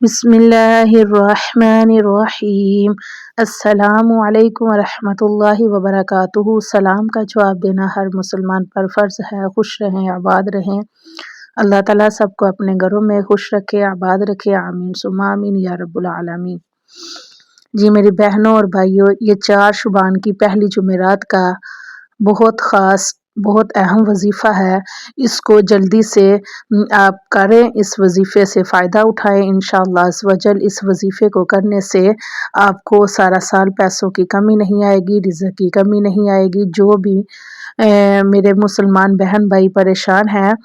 बिस्मिल्लाहिर्रहमानिर्रहीम। अस्सलामु अलैकुम वरहमतुल्लाहि वबरकातुहू। सलाम का जवाब देना हर मुसलमान पर फ़र्ज़ है। खुश रहें, आबाद रहें। अल्लाह ताला सबको अपने घरों में खुश रखे, आबाद रखे। आमीन सुम्मा आमीन या रब्बुल आलमीन। जी मेरी बहनों और भाइयों, ये 4 शुबान की पहली जुमेरात का बहुत ख़ास, बहुत अहम वजीफ़ा है। इसको जल्दी से आप करें, इस वजीफ़े से फ़ायदा उठाएं। इंशाअल्लाह अज़्ज़ व जल इस वजीफ़े को करने से आपको सारा साल पैसों की कमी नहीं आएगी, रिज़्क़ की कमी नहीं आएगी। जो भी मेरे मुसलमान बहन भाई परेशान हैं,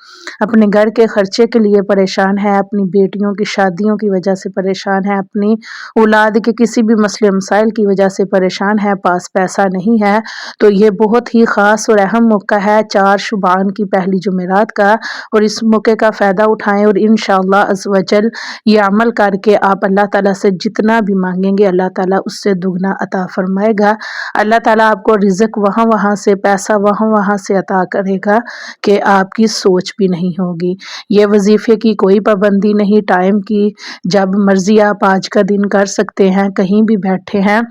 अपने घर के खर्चे के लिए परेशान हैं, अपनी बेटियों की शादियों की वजह से परेशान हैं, अपनी औलाद के किसी भी मसले मसाइल की वजह से परेशान है, पास पैसा नहीं है, तो ये बहुत ही ख़ास और अहम मौका है 4 शुबान की पहली जुमेरात का। और इस मौके का फ़ायदा उठाएं और इंशाअल्लाह अज़्ज़ व जल ये अमल करके आप अल्लाह ताला से जितना भी मांगेंगे अल्लाह ताला उससे दुगना अता फरमाएगा। अल्लाह ताला आपको रिज़्क़ वहाँ से, पैसा वहाँ से अता करेगा कि आपकी सोच भी नहीं होगी। ये वजीफ़े की कोई पाबंदी नहीं, टाइम की, जब मर्ज़ी आप आज का दिन कर सकते हैं, कहीं भी बैठे हैं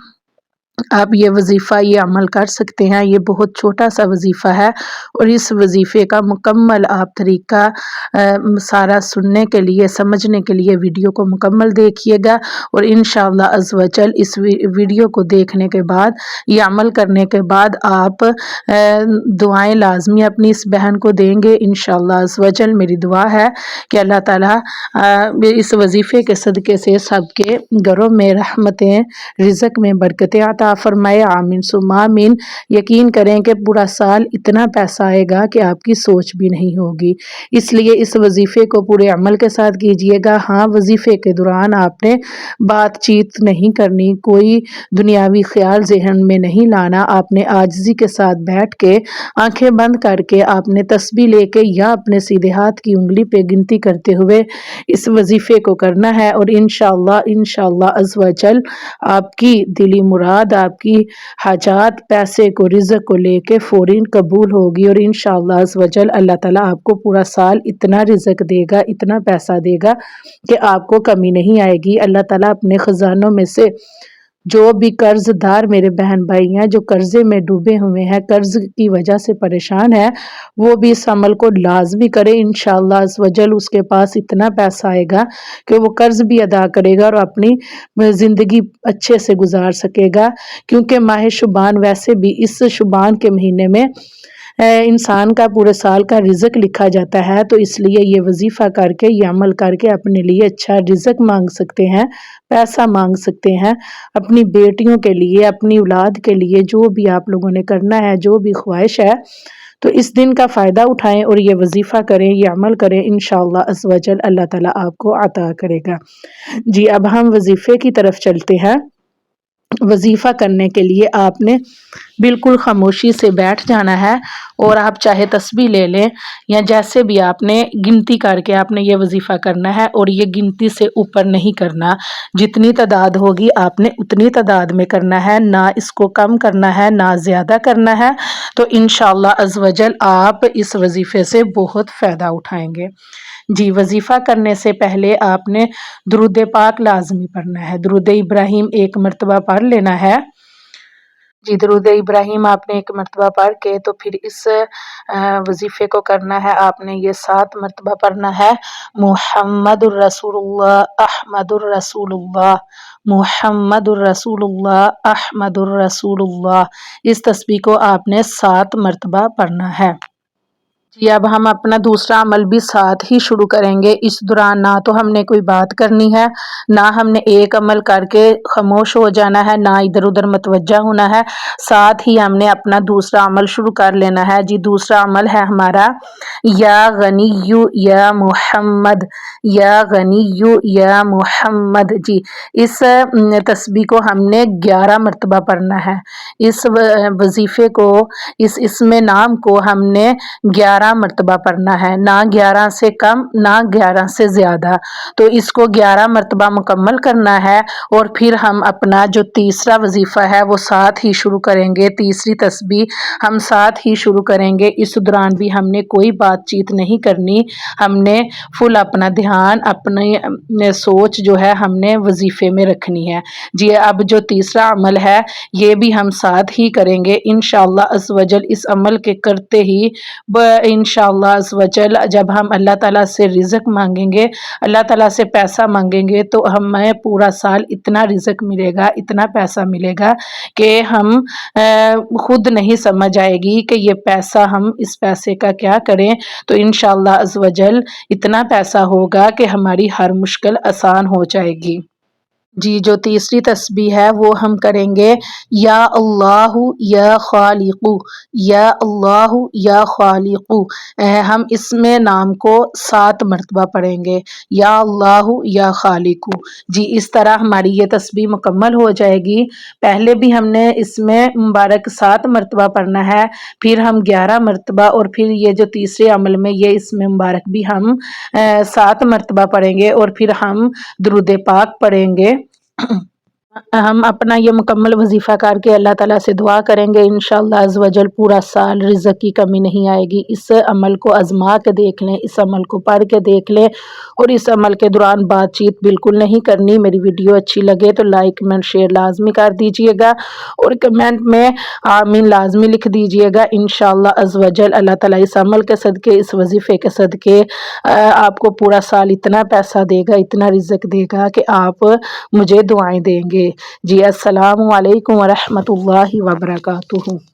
आप ये वजीफ़ा, ये अमल कर सकते हैं। ये बहुत छोटा सा वजीफ़ा है और इस वजीफ़े का मुकम्मल आप तरीका सारा सुनने के लिए, समझने के लिए वीडियो को मुकम्मल देखिएगा। और इंशाअल्लाह अज़्ज़ व जल इस वीडियो को देखने के बाद, ये अमल करने के बाद आप दुआएं लाजमी अपनी इस बहन को देंगे। इंशाअल्लाह अज़्ज़ व जल मेरी दुआ है कि अल्लाह ताला इस वजीफ़े के सदक़े से सबके घरों में रहमतें, रिज़्क़ में बरकतें अता फरमाए। आमीन सुम्मा आमीन। यकीन करें कि पूरा साल इतना पैसा आएगा कि आपकी सोच भी नहीं होगी। इसलिए इस वजीफ़े को पूरे अमल के साथ कीजिएगा। हाँ, वजीफ़े के दौरान आपने बातचीत नहीं करनी, कोई दुनियावी ख्याल ज़हन में नहीं लाना। आपने आजिज़ी के साथ बैठ के आंखें बंद करके आपने तस्बीह लेके या अपने सीधे हाथ की उंगली पे गिनती करते हुए इस वजीफ़े को करना है। और इंशाअल्लाह अज़्ज़ व जल आपकी दिली मुराद, आपकी हाजात, पैसे को, रिज़्क़ को लेके फ़ौरन कबूल होगी। और इंशाअल्लाह अज़्ज़ व जल अल्लाह ताला आपको पूरा साल इतना रिज़्क़ देगा, इतना पैसा देगा कि आपको कमी नहीं आएगी। अल्लाह ताला अपने ख़ज़ानों में से जो भी कर्ज़दार मेरे बहन भाई हैं, जो कर्ज़े में डूबे हुए हैं, कर्ज़ की वजह से परेशान है, वो भी इस अमल को लाज़मी करे। इंशाअल्लाह अज़्ज़ व जल उसके पास इतना पैसा आएगा कि वो कर्ज़ भी अदा करेगा और अपनी ज़िंदगी अच्छे से गुजार सकेगा। क्योंकि माह शुबान, वैसे भी इस शुबान के महीने में इंसान का पूरे साल का रिज़्क़ लिखा जाता है, तो इसलिए ये वजीफ़ा करके, ये अमल करके अपने लिए अच्छा रिज़्क़ मांग सकते हैं, पैसा मांग सकते हैं। अपनी बेटियों के लिए, अपनी औलाद के लिए जो भी आप लोगों ने करना है, जो भी ख्वाहिश है, तो इस दिन का फ़ायदा उठाएं और ये वजीफ़ा करें, ये अमल करें। इंशाअल्लाह अज़्ज़ व जल अल्लाह ताला आपको अता करेगा। जी अब हम वजीफ़े की तरफ चलते हैं। वजीफ़ा करने के लिए आपने बिल्कुल खामोशी से बैठ जाना है और आप चाहे तस्बीह ले लें या जैसे भी आपने गिनती करके आपने ये वजीफ़ा करना है। और ये गिनती से ऊपर नहीं करना, जितनी तादाद होगी आपने उतनी तादाद में करना है, ना इसको कम करना है ना ज़्यादा करना है। तो इंशाअल्लाह अज़्ज़ व जल आप इस वजीफ़े से बहुत फ़ायदा उठाएंगे। जी वजीफ़ा करने से पहले आपने दुरूद पाक लाजमी पढ़ना है। दुरूद इब्राहिम 1 मरतबा पढ़ लेना है। जी दुरूद इब्राहिम आपने 1 मरतबा पढ़ के तो फिर इस वजीफ़े को करना है। आपने ये 7 मरतबा पढ़ना है। मुहम्मदुर रसूलुल्लाह अहमदुर रसूलुल्लाह, मुहम्मदुर रसूलुल्लाह अहमदुर रसूलुल्लाह। इस तस्बीह को आपने 7 मरतबा पढ़ना है। जी अब हम अपना दूसरा अमल भी साथ ही शुरू करेंगे। इस दौरान ना तो हमने कोई बात करनी है, ना हमने एक अमल करके खामोश हो जाना है, ना इधर उधर मतवज्जा होना है। साथ ही हमने अपना दूसरा अमल शुरू कर लेना है। जी दूसरा अमल है हमारा या गनियु या मुहम्मद, या गनियु या मुहम्मद। जी इस तस्बीह को हमने 11 मरतबा पढ़ना है। इस वजीफ़े को, इस इसमें नाम को हमने 11 11 مرتبہ پڑھنا ہے، نہ 11 سے کم نہ 11 سے زیادہ۔ تو اس کو 11 مرتبہ مکمل کرنا ہے، اور پھر ہم اپنا جو تیسرا وظیفہ ہے وہ ساتھ ہی شروع کریں گے، تیسری تسبیح ہم ساتھ ہی شروع کریں گے۔ اس دوران بھی ہم نے کوئی بات چیت نہیں کرنی، ہم نے فل اپنا دھیان، اپنی سوچ جو ہے ہم نے وظیفے میں رکھنی ہے۔ جی اب جو تیسرا عمل ہے یہ بھی ہم ساتھ ہی کریں گے انشاءاللہ عز و جل۔ اس عمل کے کرتے ہی انشاءاللہ عز و جل جب ہم اللہ تعالیٰ سے رزق مانگیں گے، اللہ تعالیٰ سے پیسہ مانگیں گے، تو ہمیں پورا سال اتنا رزق ملے گا، اتنا پیسہ ملے گا کہ ہم خود نہیں سمجھ آئے گی کہ یہ پیسہ ہم اس پیسے کا کیا کریں۔ تو انشاءاللہ عز و جل اتنا پیسہ ہوگا کہ ہماری ہر مشکل آسان ہو جائے گی۔ جی جو تیسری تسبیح ہے وہ ہم کریں گے یا اللہ یا خالق، یا اللہ یا خالق۔ ہم اس میں نام کو 7 مرتبہ پڑھیں گے، یا اللہ یا خالق۔ جی اس طرح ہماری یہ تسبیح مکمل ہو جائے گی۔ پہلے بھی ہم نے اس میں مبارک 7 مرتبہ پڑھنا ہے، پھر ہم 11 مرتبہ، اور پھر یہ جو تیسرے عمل میں یہ اس میں مبارک بھی ہم 7 مرتبہ پڑھیں گے، اور پھر ہم درود پاک پڑھیں گے۔ ہم اپنا یہ مکمل وظیفہ کر کے اللہ تعالیٰ سے دعا کریں گے انشاءاللہ عز و جل پورا سال رزق کی کمی نہیں آئے گی۔ اس عمل کو آزما کے دیکھ لیں، اس عمل کو پڑھ کے دیکھ لیں، اور اس عمل کے دوران بات چیت بالکل نہیں کرنی۔ میری ویڈیو اچھی لگے تو لائک کمنٹ شیئر لازمی کر دیجئے گا، اور کمنٹ میں آمین لازمی لکھ دیجئے گا انشاءاللہ عز و جل۔ اللہ تعالیٰ اس عمل کے صدقے، اس وظیفے کے صدقے آپ کو پورا سال اتنا پیسہ دے گا، اتنا رزق دے گا کہ آپ مجھے دعائیں دیں گے۔ جی السلام علیکم ورحمۃ اللہ وبرکاتہ۔